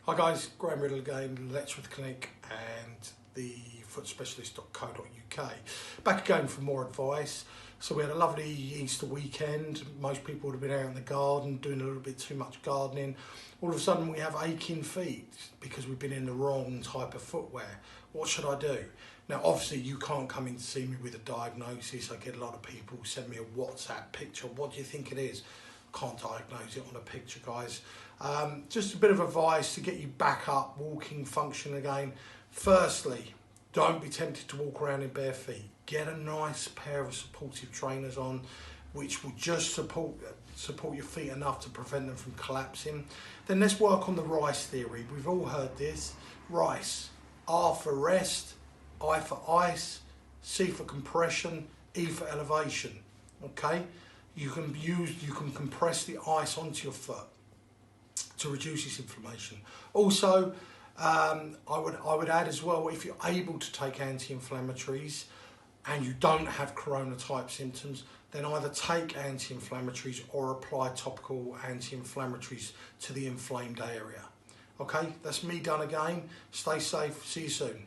Hi guys, Graement Riddle again, Letchworth Clinic and the footspecialist.co.uk. Back again for more advice. So we had a lovely Easter weekend. Most people would have been out in the garden doing a little bit too much gardening. All of a sudden we have aching feet because we've been in the wrong type of footwear. What should I do? Now obviously you can't come in to see me with a diagnosis. I get a lot of people send me a WhatsApp picture. What do you think it is? Can't diagnose it on a picture, guys. Just a bit of advice to get you back up, walking function again. Firstly, don't be tempted to walk around in bare feet. Get a nice pair of supportive trainers on, which will just support your feet enough to prevent them from collapsing. Then let's work on the RICE theory. We've all heard this. RICE, R for rest, I for ice, C for compression, E for elevation. Okay? You can compress the ice onto your foot to reduce this inflammation. Also, I would add as well, if you're able to take anti-inflammatories and you don't have corona type symptoms, then either take anti-inflammatories or apply topical anti-inflammatories to the inflamed area. Okay, that's me done again. Stay safe. See you soon.